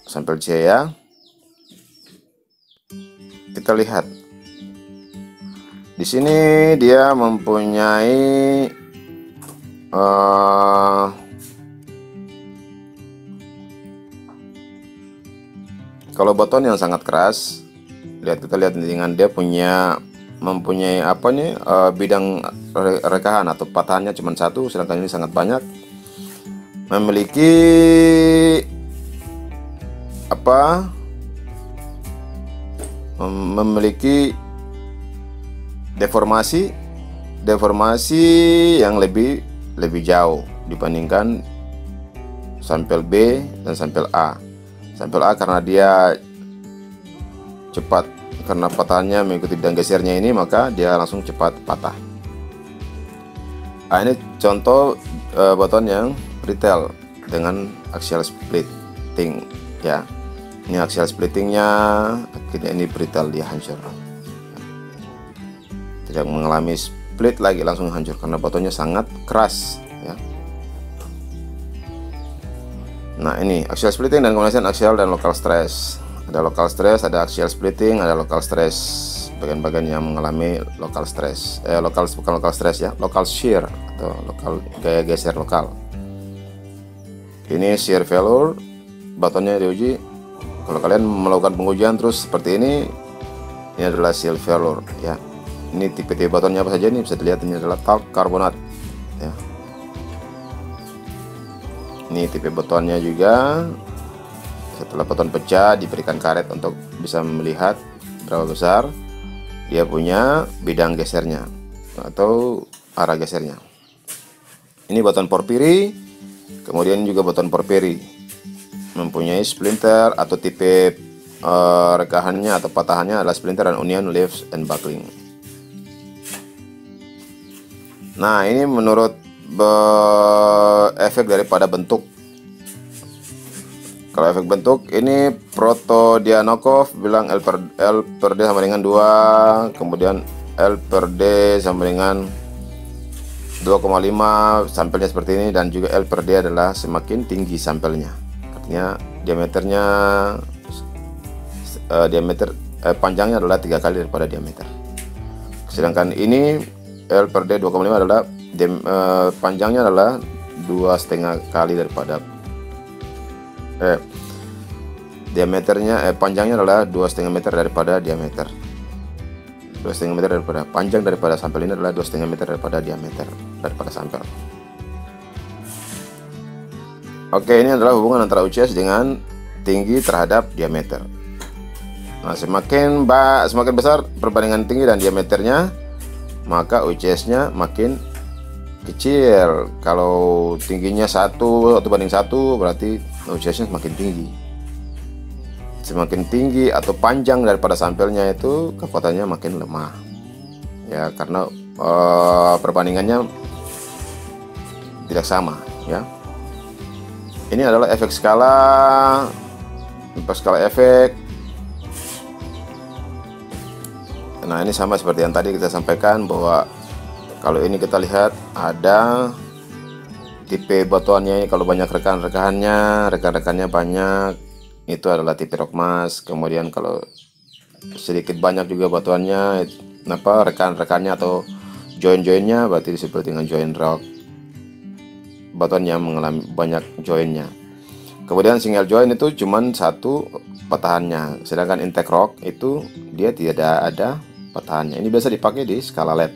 [SPEAKER 1] sampel C ya. Kita lihat. Di sini dia mempunyai kalau batuan yang sangat keras, kita lihat dengan dia mempunyai apa nih, bidang rekahan atau patahannya cuma satu, sedangkan ini sangat banyak. Memiliki memiliki deformasi yang lebih jauh dibandingkan sampel B dan sampel A. Sampel A karena dia cepat, karena patahannya mengikuti bidang gesernya ini, maka dia langsung cepat patah. Nah, ini contoh baton yang brittle dengan axial splitting ya. Ini axial splittingnya, akhirnya ini brittle, dia hancur. Tidak mengalami split lagi, langsung hancur karena batonnya sangat keras ya. Nah, ini axial splitting dan kombinasi axial dan local stress. Ada local stress, ada axial splitting, ada local stress. Bagian-bagian yang mengalami local stress, bukan local stress ya, local shear atau lokal gaya geser lokal. Ini shear failure, batonnya diuji. Kalau kalian melakukan pengujian terus seperti ini adalah shear failure ya. Ini tipe-tipe batonnya apa saja, ini bisa dilihat, ini adalah talc carbonate ya. Ini tipe batonnya juga. Setelah baton pecah, diberikan karet untuk bisa melihat berapa besar dia punya bidang gesernya atau arah gesernya. Ini baton porphyry, kemudian juga baton porphyry mempunyai splinter atau tipe rekahannya atau patahannya adalah splinter dan onion, leaves, and buckling. Nah, ini menurut efek daripada bentuk. Kalau efek bentuk ini Protodianokov bilang L per D sama dengan 2, kemudian L per D sama dengan 2,5, sampelnya seperti ini, dan juga L per D adalah semakin tinggi sampelnya. Artinya diameternya panjangnya adalah 3 kali daripada diameter. Sedangkan ini L per D 2,5 adalah panjangnya adalah 2,5 kali daripada diameternya panjangnya adalah 2,5 meter daripada diameter. 2,5 meter daripada panjang daripada sampel ini adalah 2,5 meter daripada diameter daripada sampel. Oke, ini adalah hubungan antara UCS dengan tinggi terhadap diameter. Nah, semakin besar perbandingan tinggi dan diameternya, maka UCS-nya makin kecil. Kalau tingginya 1 banding 1, berarti UCS-nya semakin tinggi. Semakin tinggi atau panjang daripada sampelnya itu kekuatannya makin lemah ya, karena perbandingannya tidak sama ya. Ini adalah efek skala efek. Nah, ini sama seperti yang tadi kita sampaikan, bahwa kalau ini kita lihat ada tipe batuannya. Kalau banyak rekan-rekannya banyak, itu adalah tipe rockmass. Kemudian kalau sedikit banyak juga batuannya, rekan-rekannya atau join-joinnya, berarti disebut dengan join rock, batuan yang mengalami banyak joinnya. Kemudian single join itu cuman satu patahannya, sedangkan intake rock itu dia tidak ada patahannya. Ini biasa dipakai di skala lab.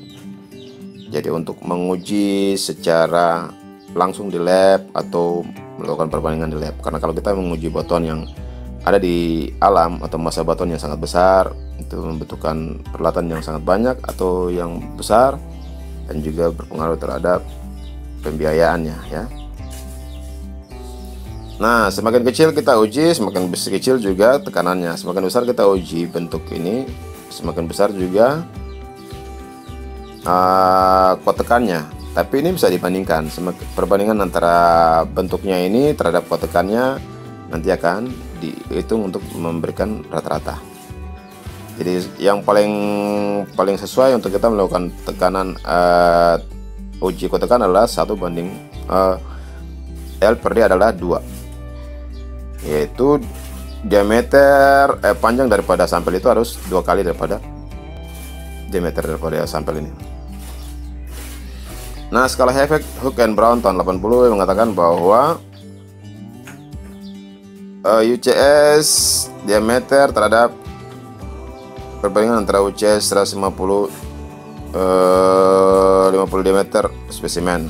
[SPEAKER 1] Jadi untuk menguji secara langsung di lab atau melakukan perbandingan di lab. Karena kalau kita menguji batuan yang ada di alam atau massa batuan yang sangat besar, itu membutuhkan peralatan yang sangat banyak atau yang besar, dan juga berpengaruh terhadap pembiayaannya ya. Nah, semakin kecil kita uji, semakin kecil juga tekanannya. Semakin besar kita uji bentuk ini, semakin besar juga kuat tekannya. Tapi ini bisa dibandingkan, perbandingan antara bentuknya ini terhadap kuat tekannya nanti akan dihitung untuk memberikan rata-rata. Jadi yang paling sesuai untuk kita melakukan tekanan uji kuat tekan adalah 1 banding L per D adalah 2, yaitu diameter panjang daripada sampel itu harus 2 kali daripada diameter daripada sampel ini. Nah, skala efek Hook and Brown tahun 80 mengatakan bahwa UCS diameter terhadap perbandingan antara UCS 150 diameter spesimen.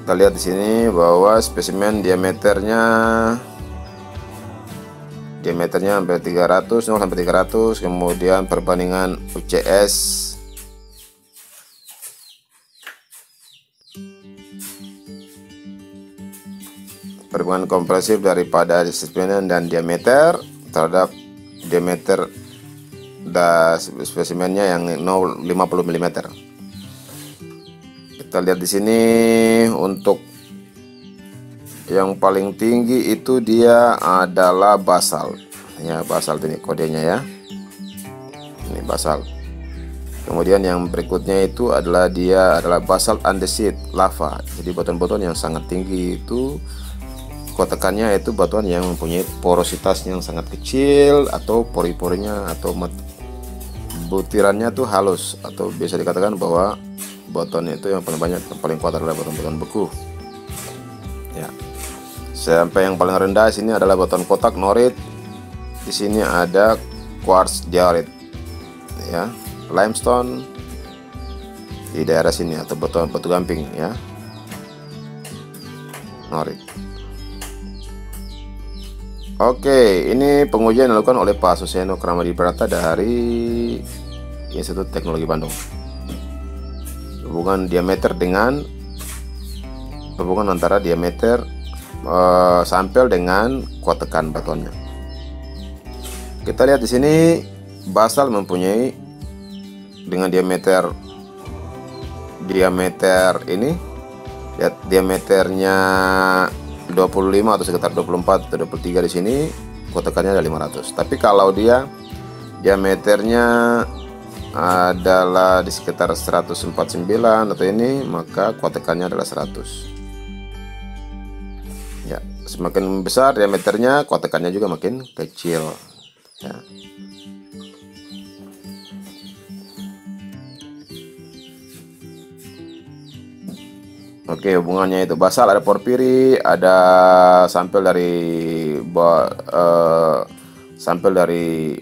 [SPEAKER 1] Kita lihat di sini bahwa spesimen diameternya diameternya sampai 300, 0 sampai 300. Kemudian perbandingan UCS, perbandingan kompresif daripada spesimen dan diameter terhadap diameter spesimennya yang 50 mm. Kita lihat di sini untuk yang paling tinggi itu dia adalah basalt. Ya, basalt ini kodenya ya. Ini basalt. Kemudian yang berikutnya itu adalah dia adalah basalt andesite lava. Jadi batuan-batuan yang sangat tinggi itu kuat tekannya itu batuan yang mempunyai porositas yang sangat kecil atau pori-porinya atau butirannya tuh halus, atau bisa dikatakan bahwa batuan itu yang paling banyak, yang paling kuat adalah batuan-batuan beku. Ya. Sampai yang paling rendah sini adalah batuan kotak norit. Di sini ada quartz diorite, ya, limestone di daerah sini, atau batu gamping ya, norit. Oke, ini pengujian dilakukan oleh Pak Suseno Kramadibrata dari Institut Teknologi Bandung. Hubungan antara diameter sampel dengan kuat tekan batuannya. Kita lihat di sini basalt mempunyai dengan diameter ini, lihat diameternya 25 atau sekitar 24 atau 23 di sini, kuat tekannya ada 500. Tapi kalau dia diameternya adalah di sekitar 149 atau ini, maka kuat tekannya adalah 100. Ya, semakin besar diameternya, kuat tekannya juga makin kecil. Ya. Oke, hubungannya itu basalt ada porfiri, ada sampel dari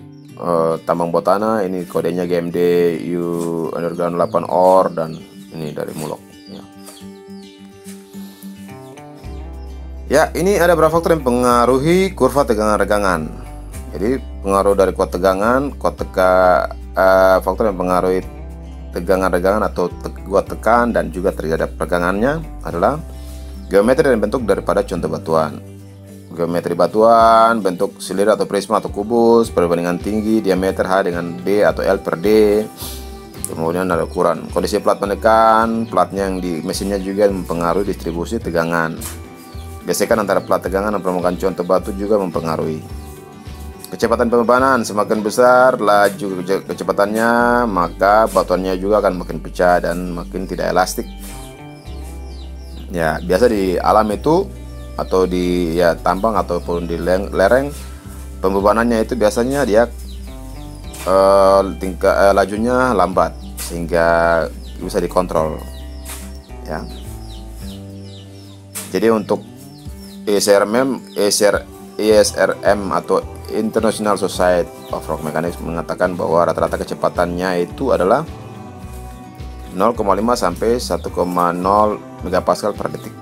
[SPEAKER 1] tambang botana. Ini kodenya GMD U underground 8 ore, dan ini dari Mulok. Ya, ini ada beberapa faktor yang mempengaruhi kurva tegangan regangan. Jadi pengaruh dari kuat tegangan, faktor yang mempengaruhi tegangan regangan atau kuat tekan dan juga terhadap regangannya adalah geometri dan bentuk daripada contoh batuan. Geometri batuan, bentuk silir atau prisma atau kubus, perbandingan tinggi diameter H dengan D atau L per D. Kemudian ada ukuran, kondisi plat penekan, platnya yang di mesinnya juga mempengaruhi distribusi tegangan. Gesekan antara plat tegangan dan permukaan contoh batu juga mempengaruhi. Kecepatan pembebanan, semakin besar laju kecepatannya, maka batuannya juga akan makin pecah dan makin tidak elastik. Ya, biasa di alam itu atau di tambang ataupun di lereng, pembebanannya itu biasanya dia lajunya lambat sehingga bisa dikontrol. Ya. Jadi untuk ISRM atau International Society of Rock Mechanics mengatakan bahwa rata-rata kecepatannya itu adalah 0,5 sampai 1,0 megapascal per detik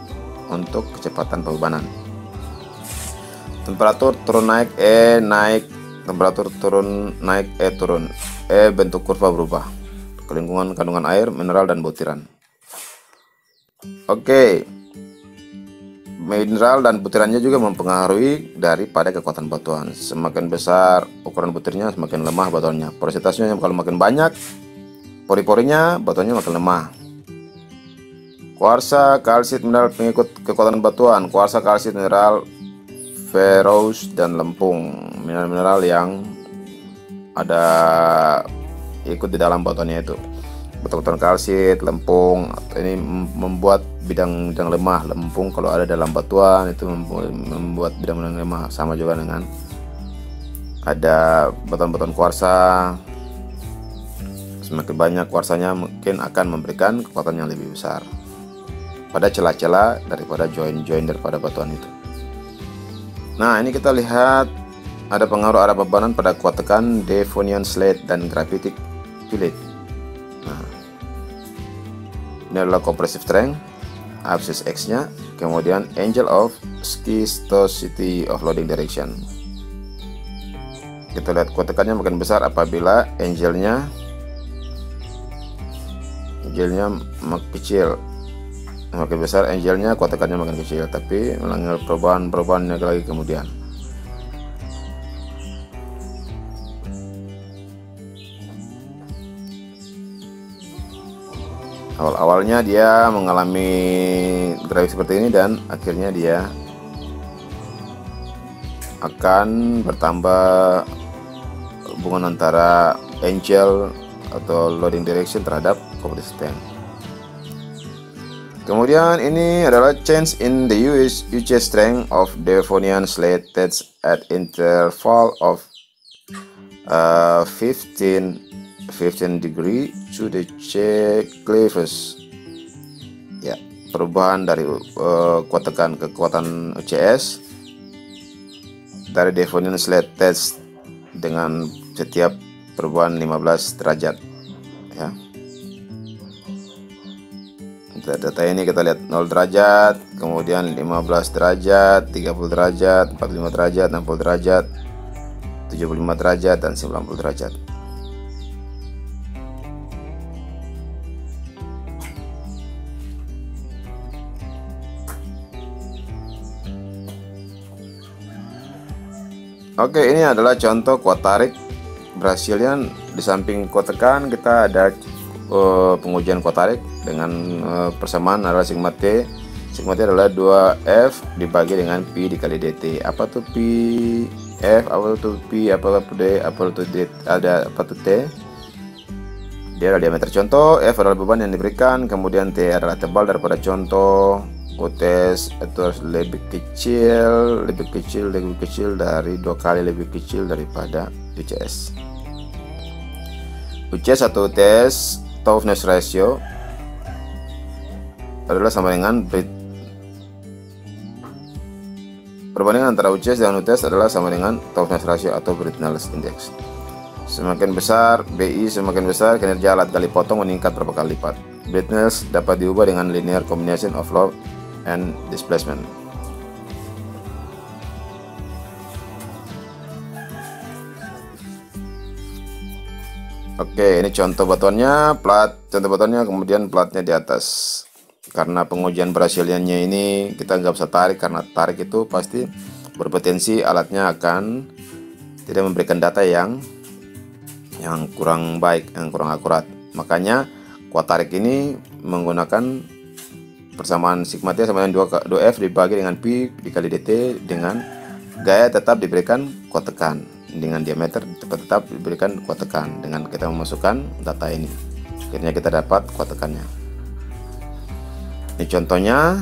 [SPEAKER 1] untuk kecepatan pembebanan. Temperatur turun naik, naik, temperatur turun naik, turun. Bentuk kurva berubah. Kelingkungan kandungan air, mineral dan butiran. Oke. Mineral dan butirannya juga mempengaruhi daripada kekuatan batuan. Semakin besar ukuran butirnya, semakin lemah batuannya. Porositasnya kalau makin banyak, pori-porinya, batuannya makin lemah. Kuarsa, kalsit, mineral pengikut kekuatan batuan. Kuarsa, kalsit, mineral ferrous dan lempung. Mineral-mineral yang ada ikut di dalam batuannya itu. Batuan kalsit, lempung, ini membuat bidang lemah. Lempung kalau ada dalam batuan itu membuat bidang lemah. Sama juga dengan ada batuan-batuan kuarsa. Semakin banyak kuarsanya mungkin akan memberikan kekuatan yang lebih besar pada celah-celah daripada join-join daripada batuan itu. Nah, ini kita lihat ada pengaruh arah bebanan pada kuat tekan Devonian slate dan graphitic fillet. Nah, ini adalah compressive strength, abscess X-nya, kemudian angle of schistosity of loading direction. kita lihat kotakannya makin besar apabila angelnya makin kecil. Makin besar angelnya, kotakannya makin kecil, tapi melanggar perubahan-perubahannya lagi kemudian. Awal-awalnya dia mengalami grafik seperti ini dan akhirnya dia akan bertambah hubungan antara angel atau loading direction terhadap compressed tank. Kemudian ini adalah change in the UC strength of Devonian slate that's at interval of 15 degree to the C cleavage. Ya, perubahan dari kuatan kekuatan UCS dari Devonian slate test dengan setiap perubahan 15 derajat. Ya. Data ini kita lihat 0 derajat, kemudian 15 derajat, 30 derajat, 45 derajat, 60 derajat, 75 derajat, dan 90 derajat. Oke, ini adalah contoh kuat tarik Brazilian. Di samping kuat tekan kita ada pengujian kuat tarik dengan persamaan adalah sigma T. Sigma T adalah 2F dibagi dengan Pi dikali dt. Apa tuh Pi F, apa tuh Pi, apa tuh D, apa tuh D, ada apa tuh T? Dia adalah diameter contoh, F adalah beban yang diberikan, kemudian T adalah tebal daripada contoh. UTS itu harus lebih kecil dari 2 kali lebih kecil daripada UCS. UCS atau UTS toughness ratio adalah sama dengan perbandingan antara UCS dan UTS adalah sama dengan toughness ratio atau brittleness index. Semakin besar BI, semakin besar kinerja alat gali potong meningkat berapa kali lipat. Brittleness dapat diubah dengan linear combination of load and displacement. Oke, ini contoh batuannya, contoh batuannya, kemudian platnya di atas. Karena pengujian Braziliannya ini kita nggak bisa tarik, karena tarik itu pasti berpotensi alatnya akan tidak memberikan data yang kurang baik, yang kurang akurat. Makanya kuat tarik ini menggunakan persamaan sigma T sama dengan 2F dibagi dengan Pi dikali dt, dengan gaya tetap diberikan kuat tekan, dengan diameter tetap diberikan kuat tekan. Dengan kita memasukkan data ini, akhirnya kita dapat kuat tekannya. Ini contohnya,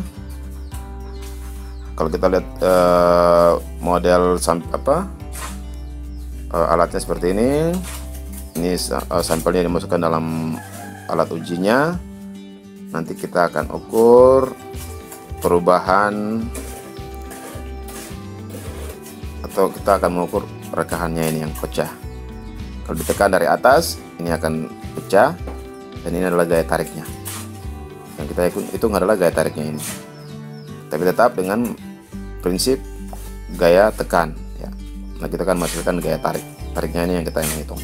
[SPEAKER 1] kalau kita lihat model alatnya seperti ini. Ini sampelnya dimasukkan dalam alat ujinya. Nanti kita akan ukur perubahan, atau kita akan mengukur rekahannya ini yang pecah. Kalau ditekan dari atas, ini akan pecah, dan ini adalah gaya tariknya. Yang kita hitung adalah gaya tariknya ini, tapi tetap dengan prinsip gaya tekan. Ya. Nah, kita akan menghasilkan gaya tariknya ini yang kita hitung.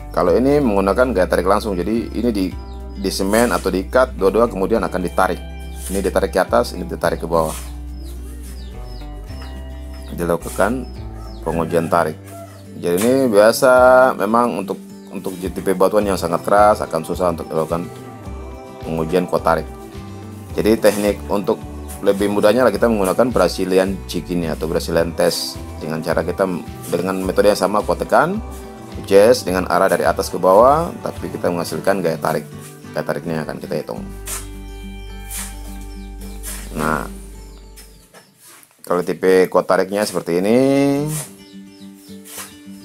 [SPEAKER 1] Kalau ini menggunakan gaya tarik langsung, jadi ini di semen atau diikat dua-dua, kemudian akan ditarik. Ini ditarik ke atas, ini ditarik ke bawah. Dilakukan pengujian tarik. Jadi ini biasa memang untuk tipe batuan yang sangat keras akan susah untuk dilakukan pengujian kuat tarik. Jadi teknik untuk lebih mudahnya lah kita menggunakan Brazilian jig ini atau Brazilian test, dengan cara kita dengan metode yang sama, kuat tekan, UCS dengan arah dari atas ke bawah, tapi kita menghasilkan gaya tarik. Gaya tariknya akan kita hitung. Nah, kalau tipe kuat tariknya seperti ini,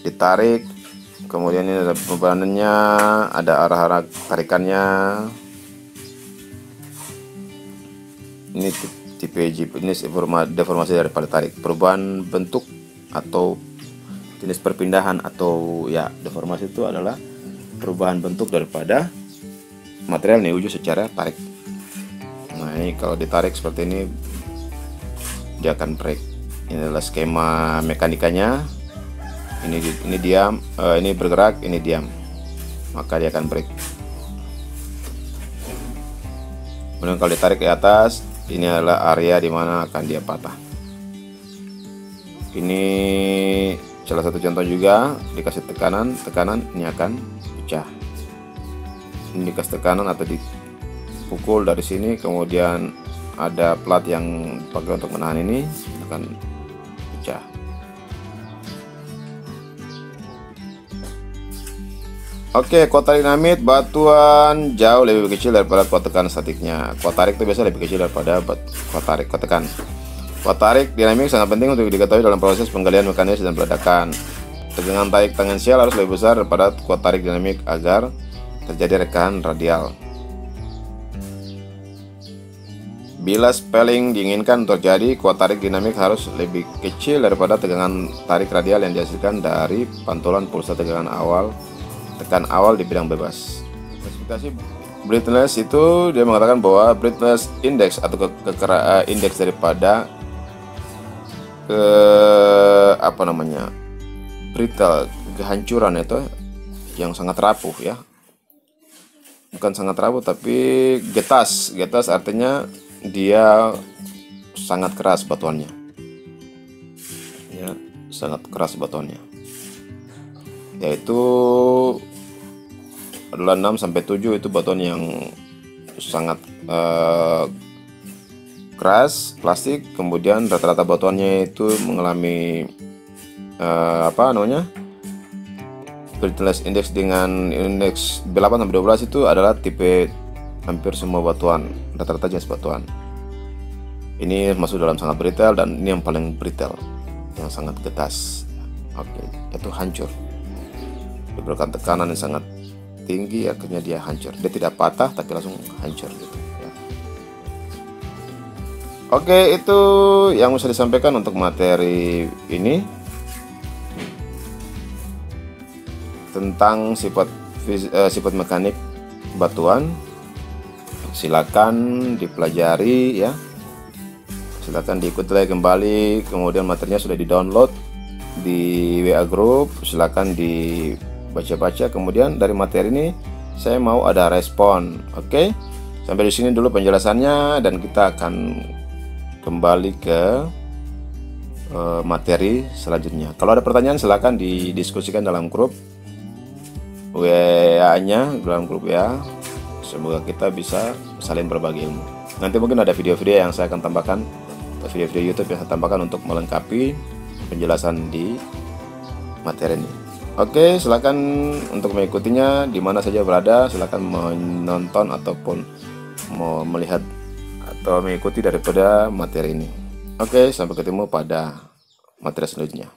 [SPEAKER 1] ditarik, kemudian ini ada bebanannya, ada arah-arah tarikannya. Ini tipe jig, ini deformasi daripada tarik, perubahan bentuk atau jenis perpindahan, atau ya deformasi itu adalah perubahan bentuk daripada material Neujo secara tarik. Nah, ini kalau ditarik seperti ini dia akan break. Ini adalah skema mekanikanya. Ini diam, ini bergerak, ini diam, maka dia akan break. Kemudian kalau ditarik ke atas, ini adalah area di mana akan dia patah. Ini salah satu contoh juga, dikasih tekanan ini akan pecah. Ini dikasih tekanan atau dipukul dari sini, kemudian ada plat yang dipakai untuk menahan ini, akan pecah. Oke, kuat tarik dinamit batuan jauh lebih kecil daripada kuat tekan statiknya. Kuat tarik itu biasanya lebih kecil daripada kuat tekan. Kuat tarik dinamik sangat penting untuk diketahui dalam proses penggalian mekanis dan peledakan. Tegangan tarik tangensial harus lebih besar daripada kuat tarik dinamik agar terjadi rekahan radial. Bila spelling diinginkan untuk terjadi, kuat tarik dinamik harus lebih kecil daripada tegangan tarik radial yang dihasilkan dari pantulan pulsa tekan awal di bidang bebas. Spesifikasi brittleness itu dia mengatakan bahwa brittleness index atau indeks daripada brittle, kehancuran itu yang sangat rapuh ya. Bukan sangat rapuh tapi getas artinya dia sangat keras batuannya. Ya, sangat keras batuannya. Yaitu adalah 6-7 itu batuan yang sangat keras plastik. Kemudian rata-rata batuannya itu mengalami brittleness index dengan indeks B8-12 itu adalah tipe hampir semua batuan, rata-rata jenis batuan. Ini masuk dalam sangat brittle, dan ini yang paling brittle, yang sangat getas. Oke, itu hancur. Diberikan tekanan yang sangat tinggi, akhirnya dia hancur. Dia tidak patah tapi langsung hancur gitu ya. Oke, itu yang bisa disampaikan untuk materi ini tentang sifat mekanik batuan. Silakan dipelajari ya, silakan diikuti lagi kembali. Kemudian materinya sudah di-download di WA group, silakan dibaca-baca. Kemudian dari materi ini saya mau ada respon. Oke, sampai di sini dulu penjelasannya, dan kita akan kembali ke materi selanjutnya. Kalau ada pertanyaan silakan didiskusikan dalam grup WA-nya, dalam grup WA. Semoga kita bisa saling berbagi ilmu. Nanti mungkin ada video-video yang saya akan tambahkan, atau video-video YouTube yang saya tambahkan untuk melengkapi penjelasan di materi ini. Oke, silakan untuk mengikutinya di mana saja berada. Silakan menonton ataupun mau melihat atau mengikuti daripada materi ini. Oke, sampai ketemu pada materi selanjutnya.